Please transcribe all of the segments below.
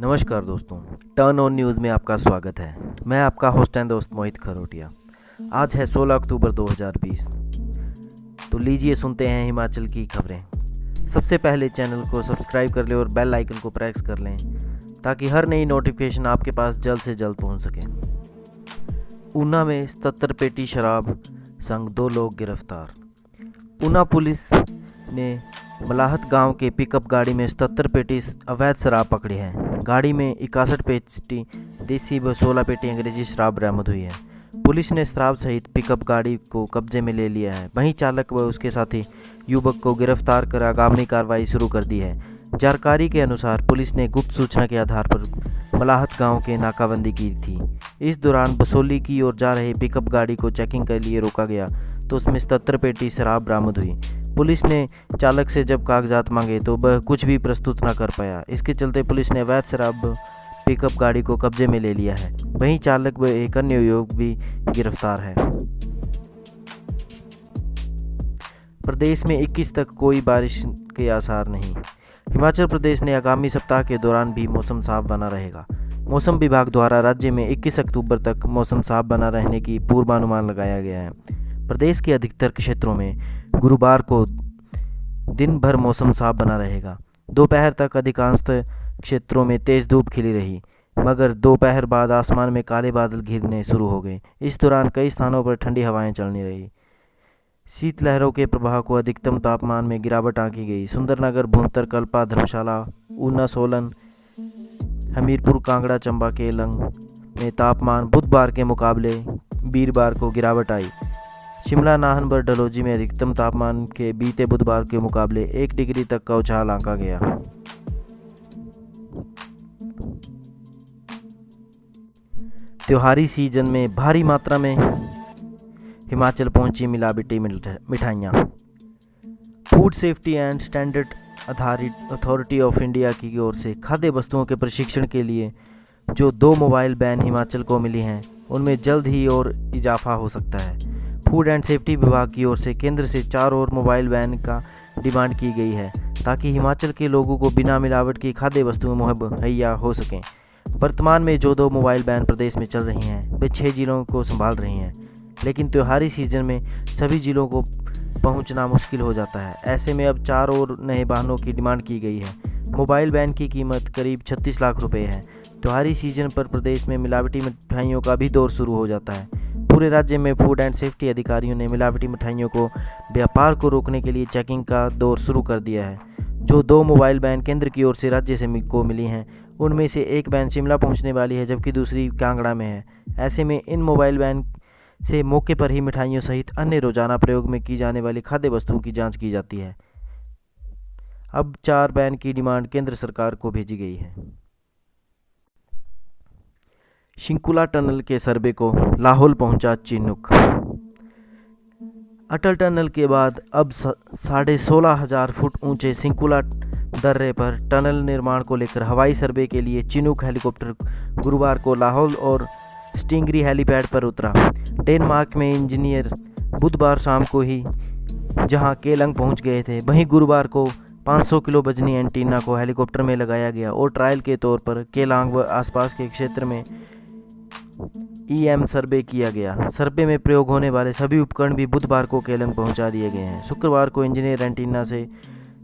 नमस्कार दोस्तों, turn on news में आपका स्वागत है। मैं आपका होस्ट एंड दोस्त मोहित खरोटिया। आज है 16 अक्टूबर 2020। तो लीजिए सुनते हैं हिमाचल की खबरें। सबसे पहले चैनल को सब्सक्राइब कर लें और बेल आइकन को प्रेस कर लें ताकि हर नई नोटिफिकेशन आपके पास जल्द से जल्द पहुंच सके। ऊना में 77 पेटी शराब संग 2 लोग गिरफ्तार। ऊना पुलिस ने मलाहत गांव के पिकअप गाड़ी में 77 पेटी अवैध शराब पकड़ी है। गाड़ी में 61 पेटी देसी व 16 पेटी अंग्रेजी शराब बरामद हुई है। पुलिस ने शराब सहित पिकअप गाड़ी को कब्जे में ले लिया है। वहीं चालक व उसके साथी युवक को गिरफ्तार कर आगामी कार्रवाई शुरू कर दी है। जानकारी के अनुसार पुलिस ने गुप्त सूचना के आधार पर मलाहत गांव के नाकाबंदी की थी। इस दौरान बसोली की ओर जा रहे पिकअप गाड़ी को चेकिंग के लिए रोका गया तो उसमें 77 पेटी शराब बरामद हुई। पुलिस ने चालक से जब कागजात मांगे तो वह कुछ भी प्रस्तुत न कर पाया। इसके चलते पुलिस ने अवैध शराब पिकअप गाड़ी को कब्जे में ले लिया है। वहीं चालक व एक अन्य युवक भी गिरफ्तार है। प्रदेश में 21 तक कोई बारिश के आसार नहीं। हिमाचल प्रदेश ने आगामी सप्ताह के दौरान भी मौसम साफ बना रहेगा। मौसम विभाग द्वारा राज्य में 21 अक्टूबर तक मौसम साफ बना रहने की पूर्वानुमान लगाया गया है। प्रदेश के अधिकतर क्षेत्रों में गुरुवार को दिन भर मौसम साफ बना रहेगा। दोपहर तक अधिकांश क्षेत्रों में तेज धूप खिली रही, मगर दोपहर बाद आसमान में काले बादल घिरने शुरू हो गए। इस दौरान कई स्थानों पर ठंडी हवाएं चलनी रही। शीतलहरों के प्रभाव को अधिकतम तापमान में गिरावट आंकी गई। सुंदरनगर, भुंतर, कल्पा, धर्मशाला, ऊना, सोलन, हमीरपुर, कांगड़ा, चंबा, केलंग में तापमान बुधवार के मुकाबले वीरवार को गिरावट आई। शिमला, नाहन व डलहौजी में अधिकतम तापमान के बीते बुधवार के मुकाबले 1 डिग्री तक का उछाल आंका गया। त्योहारी सीजन में भारी मात्रा में हिमाचल पहुंची मिलावटी मिठाइयाँ। Food safety and standard authority of India की ओर से खाद्य वस्तुओं के प्रशिक्षण के लिए जो 2 मोबाइल वैन हिमाचल को मिली हैं, उनमें जल्द ही और इजाफा हो सकता है। फूड एंड सेफ्टी विभाग की ओर से केंद्र से 4 और मोबाइल वैन का डिमांड की गई है ताकि हिमाचल के लोगों को बिना मिलावट की खाद्य वस्तुएं मुहैया हो सकें। वर्तमान में जो 2 मोबाइल वैन प्रदेश में चल रही हैं वे 6 जिलों को संभाल रही हैं, लेकिन त्योहारी सीजन में सभी जिलों को पहुंचना मुश्किल हो जाता है। ऐसे में अब 4 और नए वाहनों की डिमांड की गई है। मोबाइल वैन की कीमत करीब 36 लाख रुपए है। त्योहारी सीजन पर प्रदेश में मिलावटी मिठाइयों का भी दौर शुरू हो जाता है। पूरे राज्य में फूड एंड सेफ्टी अधिकारियों ने मिलावटी मिठाइयों को व्यापार को रोकने के लिए चेकिंग का दौर शुरू कर दिया है। जो 2 मोबाइल वैन केंद्र की ओर से राज्य से को मिली हैं, उनमें से एक वैन शिमला पहुंचने वाली है जबकि दूसरी कांगड़ा में है। ऐसे में इन मोबाइल वैन से मौके पर ही मिठाइयों सहित अन्य रोजाना प्रयोग में की जाने वाली खाद्य वस्तुओं की जांच की जाती है। अब 4 वैन की डिमांड केंद्र सरकार को भेजी गई है। शिंकुला टनल के सर्वे को लाहौल पहुंचा चिन्हुक। अटल टनल के बाद अब 16,500 फुट ऊंचे शिंकुला दर्रे पर टनल निर्माण को लेकर हवाई सर्वे के लिए चिन्हुक हेलीकॉप्टर गुरुवार को लाहौल और स्टिंगरी हेलीपैड पर उतरा। डेनमार्क में इंजीनियर बुधवार शाम को ही जहां केलंग पहुंच गए थे, वहीं गुरुवार को 500 किलो वजनी एंटीना को हेलीकॉप्टर में लगाया गया और ट्रायल के तौर पर केलांग व आसपास के क्षेत्र में EM सर्वे किया गया। सर्वे में प्रयोग होने वाले सभी उपकरण भी बुधवार को केलंग पहुंचा दिए गए हैं। शुक्रवार को इंजीनियर एंटीना से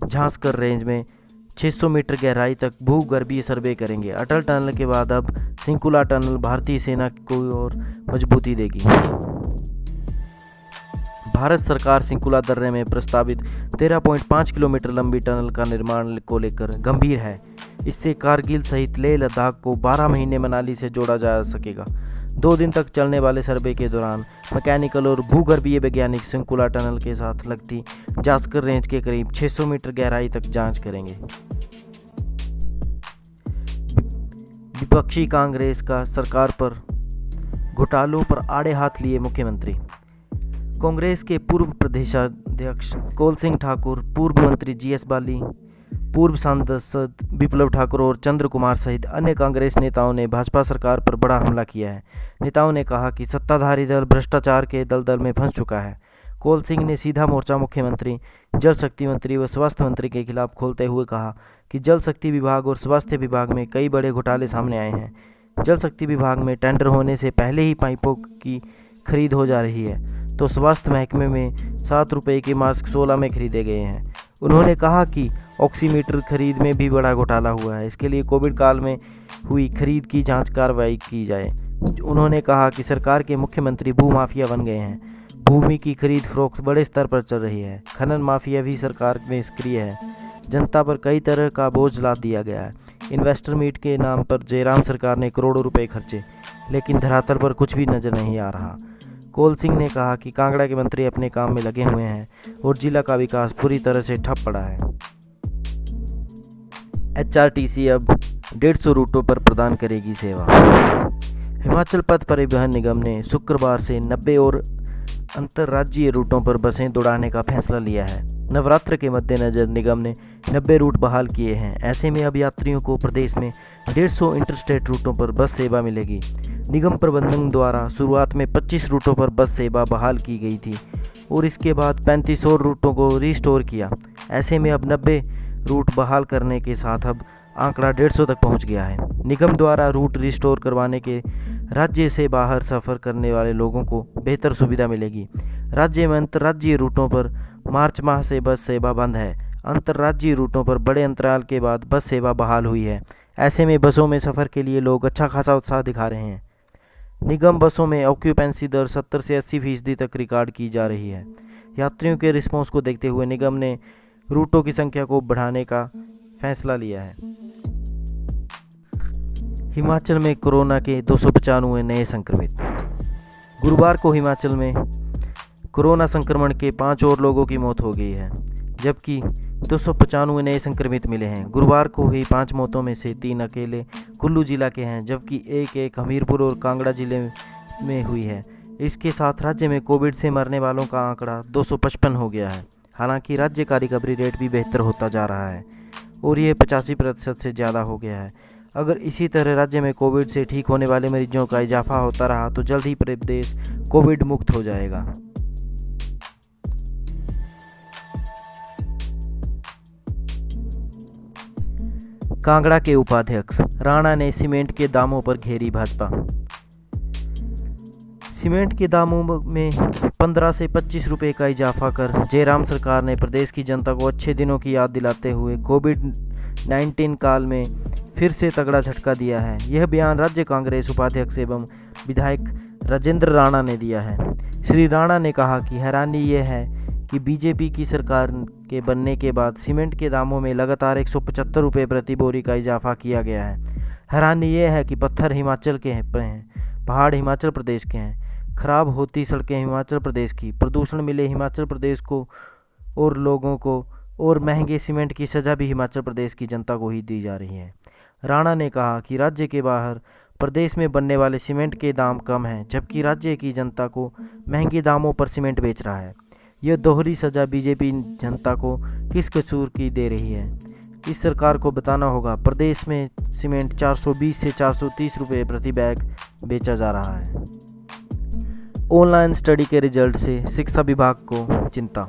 झांसकर रेंज में 600 मीटर गहराई तक भूगर्भीय सर्वे करेंगे। अटल टनल के बाद अब शिंकुला टनल भारतीय सेना को और मजबूती देगी। भारत सरकार शिंकुला दर्रे में प्रस्तावित 13.5 किलोमीटर लंबी टनल का निर्माण को लेकर गंभीर है। इससे कारगिल सहित लेह लद्दाख को 12 महीने मनाली से जोड़ा जा सकेगा। 2 दिन तक चलने वाले सर्वे के दौरान मैकेनिकल और भूगर्भीय वैज्ञानिक शिंकुला टनल के साथ लगती जास्कर रेंज के करीब 600 मीटर गहराई तक जांच करेंगे। विपक्षी कांग्रेस का सरकार पर घोटालों पर आड़े हाथ लिए मुख्यमंत्री। कांग्रेस के पूर्व प्रदेशाध्यक्ष कौल सिंह ठाकुर, पूर्व मंत्री GS बाली, पूर्व सांसद विप्लव ठाकुर और चंद्र कुमार सहित अन्य कांग्रेस नेताओं ने भाजपा सरकार पर बड़ा हमला किया है। नेताओं ने कहा कि सत्ताधारी दल भ्रष्टाचार के दलदल में फंस चुका है। कौल सिंह ने सीधा मोर्चा मुख्यमंत्री, जल शक्ति मंत्री व स्वास्थ्य मंत्री के खिलाफ खोलते हुए कहा कि जल शक्ति विभाग और स्वास्थ्य विभाग में कई बड़े घोटाले सामने आए हैं। जल शक्ति विभाग में टेंडर होने से पहले ही पाइपों की खरीद हो जा रही है, तो स्वास्थ्य महकमे में 7 रुपये के मास्क 16 में खरीदे गए हैं। उन्होंने कहा कि ऑक्सीमीटर खरीद में भी बड़ा घोटाला हुआ है, इसके लिए कोविड काल में हुई खरीद की जांच कार्रवाई की जाए। उन्होंने कहा कि सरकार के मुख्यमंत्री भूमाफिया बन गए हैं। भूमि की खरीद फरोख्त बड़े स्तर पर चल रही है। खनन माफिया भी सरकार में सक्रिय है। जनता पर कई तरह का बोझ लाद दिया गया है। इन्वेस्टर मीट के नाम पर जयराम सरकार ने करोड़ों रुपए खर्चे, लेकिन धरातल पर कुछ भी नजर नहीं आ रहा। कौल सिंह ने कहा कि कांगड़ा के मंत्री अपने काम में लगे हुए हैं और जिला का विकास पूरी तरह से ठप पड़ा है। HRTC अब 150 रूटों पर प्रदान करेगी सेवा। हिमाचल पथ परिवहन निगम ने शुक्रवार से 90 और अंतर्राज्यीय रूटों पर बसें दौड़ाने का फैसला लिया है। नवरात्र के मद्देनजर निगम ने 90 रूट बहाल किए हैं। ऐसे में अब यात्रियों को प्रदेश में 150 इंटरस्टेट रूटों पर बस सेवा मिलेगी। निगम प्रबंधन द्वारा शुरुआत में 25 रूटों पर बस सेवा बहाल की गई थी और इसके बाद 35 और रूटों को रिस्टोर किया। ऐसे में अब 90 रूट बहाल करने के साथ अब आंकड़ा 150 तक पहुंच गया है। निगम द्वारा रूट रिस्टोर करवाने के राज्य से बाहर सफ़र करने वाले लोगों को बेहतर सुविधा मिलेगी। राज्य में अंतर्राज्यीय रूटों पर मार्च माह से बस सेवा बंद है। अंतर्राज्यीय रूटों पर बड़े अंतराल के बाद बस सेवा बहाल हुई है। ऐसे में बसों में सफ़र के लिए लोग अच्छा खासा उत्साह दिखा रहे हैं। निगम बसों में ऑक्यूपेंसी दर 70 से 80% तक रिकॉर्ड की जा रही है। यात्रियों के रिस्पॉन्स को देखते हुए निगम ने रूटों की संख्या को बढ़ाने का फैसला लिया है। हिमाचल में कोरोना के 295 नए संक्रमित। गुरुवार को हिमाचल में कोरोना संक्रमण के 5 और लोगों की मौत हो गई है, जबकि 295 नए संक्रमित मिले हैं। गुरुवार को हुई 5 मौतों में से 3 अकेले कुल्लू जिला के हैं, जबकि एक हमीरपुर और कांगड़ा जिले में हुई है। इसके साथ राज्य में कोविड से मरने वालों का आंकड़ा 255 हो गया है। हालांकि राज्य का रिकवरी रेट भी बेहतर होता जा रहा है और ये 85% से ज़्यादा हो गया है। अगर इसी तरह राज्य में कोविड से ठीक होने वाले मरीजों का इजाफा होता रहा तो जल्द ही प्रदेश कोविड मुक्त हो जाएगा। कांगड़ा के उपाध्यक्ष राणा ने सीमेंट के दामों पर घेरी भाजपा। सीमेंट के दामों में 15 से 25 रुपए का इजाफा कर जयराम सरकार ने प्रदेश की जनता को अच्छे दिनों की याद दिलाते हुए कोविड-19 काल में फिर से तगड़ा झटका दिया है। यह बयान राज्य कांग्रेस उपाध्यक्ष एवं विधायक राजेंद्र राणा ने दिया है। श्री राणा ने कहा कि हैरानी यह है कि बीजेपी की सरकार के बनने के बाद सीमेंट के दामों में लगातार 175 रुपये प्रति बोरी का इजाफा किया गया है। हैरानी यह है कि पत्थर हिमाचल के हैं, पहाड़ हिमाचल प्रदेश के हैं, खराब होती सड़कें हिमाचल प्रदेश की, प्रदूषण मिले हिमाचल प्रदेश को और लोगों को, और महंगे सीमेंट की सज़ा भी हिमाचल प्रदेश की जनता को ही दी जा रही है। राणा ने कहा कि राज्य के बाहर प्रदेश में बनने वाले सीमेंट के दाम कम हैं, जबकि राज्य की जनता को महंगे दामों पर सीमेंट बेच रहा है। यह दोहरी सज़ा बीजेपी जनता को किस कसूर की दे रही है, इस सरकार को बताना होगा। प्रदेश में सीमेंट 420 से 430 रुपये प्रति बैग बेचा जा रहा है। ऑनलाइन स्टडी के रिजल्ट से शिक्षा विभाग को चिंता।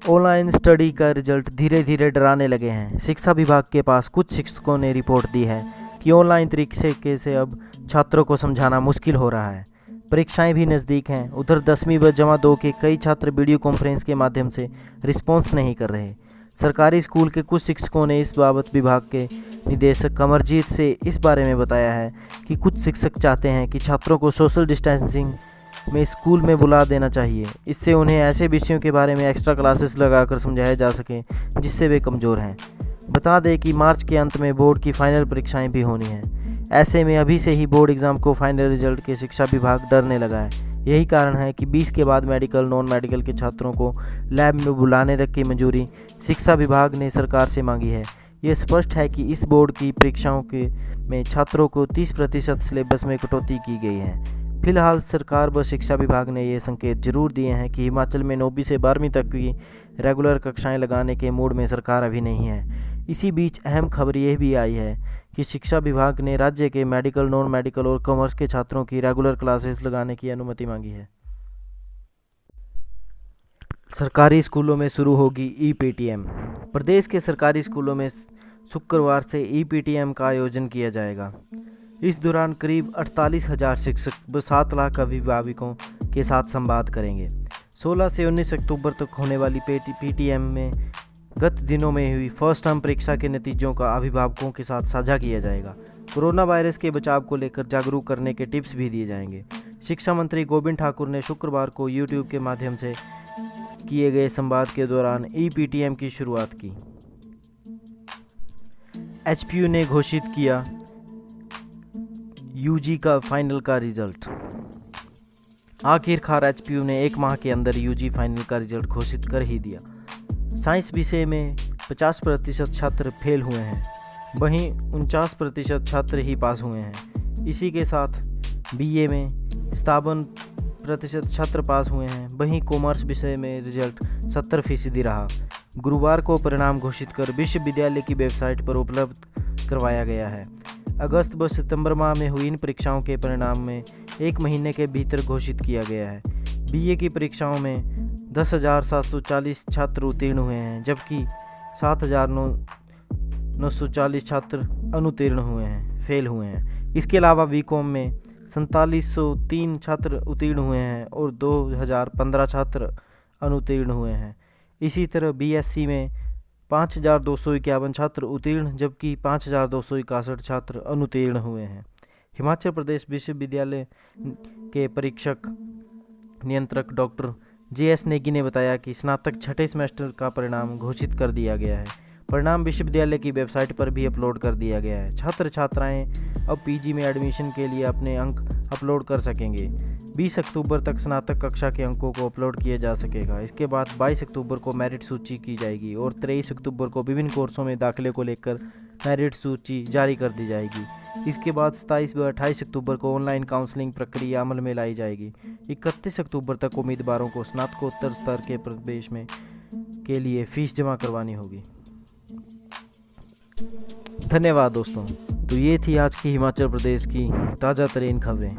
ऑनलाइन स्टडी का रिजल्ट धीरे धीरे डराने लगे हैं। शिक्षा विभाग के पास कुछ शिक्षकों ने रिपोर्ट दी है कि ऑनलाइन तरीके से अब छात्रों को समझाना मुश्किल हो रहा है। परीक्षाएं भी नज़दीक हैं। उधर 10वीं व जमा 2 के कई छात्र वीडियो कॉन्फ्रेंस के माध्यम से रिस्पॉन्स नहीं कर रहे। सरकारी स्कूल के कुछ शिक्षकों ने इस बाबत विभाग के निदेशक कमरजीत से इस बारे में बताया है कि कुछ शिक्षक चाहते हैं कि छात्रों को सोशल डिस्टेंसिंग में स्कूल में बुला देना चाहिए। इससे उन्हें ऐसे विषयों के बारे में एक्स्ट्रा क्लासेस लगाकर समझाया जा सके जिससे वे कमज़ोर हैं। बता दें कि मार्च के अंत में बोर्ड की फाइनल परीक्षाएं भी होनी हैं। ऐसे में अभी से ही बोर्ड एग्ज़ाम को फाइनल रिजल्ट के शिक्षा विभाग डरने लगा है। यही कारण है कि 20 के बाद मेडिकल नॉन मेडिकल के छात्रों को लैब में बुलाने तक की मंजूरी शिक्षा विभाग ने सरकार से मांगी है। ये स्पष्ट है कि इस बोर्ड की परीक्षाओं में छात्रों को 30% सिलेबस में कटौती की गई है। फिलहाल सरकार व शिक्षा विभाग ने ये संकेत जरूर दिए हैं कि हिमाचल में 9वीं से 12वीं तक की रेगुलर कक्षाएं लगाने के मूड में सरकार अभी नहीं है। इसी बीच अहम खबर यह भी आई है कि शिक्षा विभाग ने राज्य के मेडिकल नॉन मेडिकल और कॉमर्स के छात्रों की रेगुलर क्लासेस लगाने की अनुमति मांगी है। सरकारी स्कूलों में शुरू होगी ई-पीटीएम। प्रदेश के सरकारी स्कूलों में शुक्रवार से ई-पीटीएम का आयोजन किया जाएगा। इस दौरान करीब 48,000 शिक्षक व 7 लाख अभिभावकों के साथ संवाद करेंगे। 16 से 19 अक्टूबर तक होने वाली पीटीएम में गत दिनों में हुई फर्स्ट टर्म परीक्षा के नतीजों का अभिभावकों के साथ साझा किया जाएगा। कोरोना वायरस के बचाव को लेकर जागरूक करने के टिप्स भी दिए जाएंगे। शिक्षा मंत्री गोविंद ठाकुर ने शुक्रवार को यूट्यूब के माध्यम से किए गए संवाद के दौरान ई-पीटीएम की शुरुआत की। एचपीयू ने घोषित किया यूजी का फाइनल का रिजल्ट। आखिरकार एचपीयू ने एक माह के अंदर यूजी फाइनल का रिजल्ट घोषित कर ही दिया। साइंस विषय में 50% छात्र फेल हुए हैं, वहीं 49% छात्र ही पास हुए हैं। इसी के साथ बीए में 57% छात्र पास हुए हैं, वहीं कॉमर्स विषय में रिजल्ट 70% रहा। गुरुवार को परिणाम घोषित कर विश्वविद्यालय की वेबसाइट पर उपलब्ध करवाया गया है। अगस्त व सितंबर माह में हुई इन परीक्षाओं के परिणाम में 1 महीने के भीतर घोषित किया गया है। बीए की परीक्षाओं में 10,740 छात्र उत्तीर्ण हुए हैं, जबकि 7,940 छात्र अनुत्तीर्ण हुए हैं, फेल हुए हैं। इसके अलावा बीकॉम में 4703 छात्र उत्तीर्ण हुए हैं और 2015 छात्र अनुत्तीर्ण हुए हैं। इसी तरह बीएससी में 5,251 छात्र उत्तीर्ण, जबकि 5,261 छात्र अनुत्तीर्ण हुए हैं। हिमाचल प्रदेश विश्वविद्यालय के परीक्षक नियंत्रक डॉक्टर JS नेगी ने बताया कि स्नातक छठे सेमेस्टर का परिणाम घोषित कर दिया गया है। परिणाम विश्वविद्यालय की वेबसाइट पर भी अपलोड कर दिया गया है। छात्र छात्राएं अब पीजी में एडमिशन के लिए अपने अंक अपलोड कर सकेंगे। 20 अक्टूबर तक स्नातक कक्षा के अंकों को अपलोड किया जा सकेगा। इसके बाद 22 अक्टूबर को मेरिट सूची की जाएगी और 23 अक्टूबर को विभिन्न कोर्सों में दाखिले को लेकर मेरिट सूची जारी कर दी जाएगी। इसके बाद 27 व 28 अक्टूबर को ऑनलाइन काउंसलिंग प्रक्रिया अमल में लाई जाएगी। 31 अक्टूबर तक उम्मीदवारों को स्नातकोत्तर स्तर के प्रवेश में के लिए फीस जमा करवानी होगी। धन्यवाद दोस्तों। तो ये थी आज की हिमाचल प्रदेश की ताज़ा तरीन खबरें।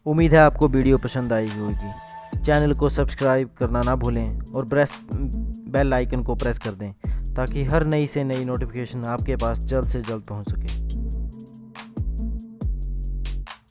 उम्मीद है आपको वीडियो पसंद आई होगी। चैनल को सब्सक्राइब करना ना भूलें और बेल आइकन को प्रेस कर दें ताकि हर नई से नई नोटिफिकेशन आपके पास जल्द से जल्द पहुंच सके।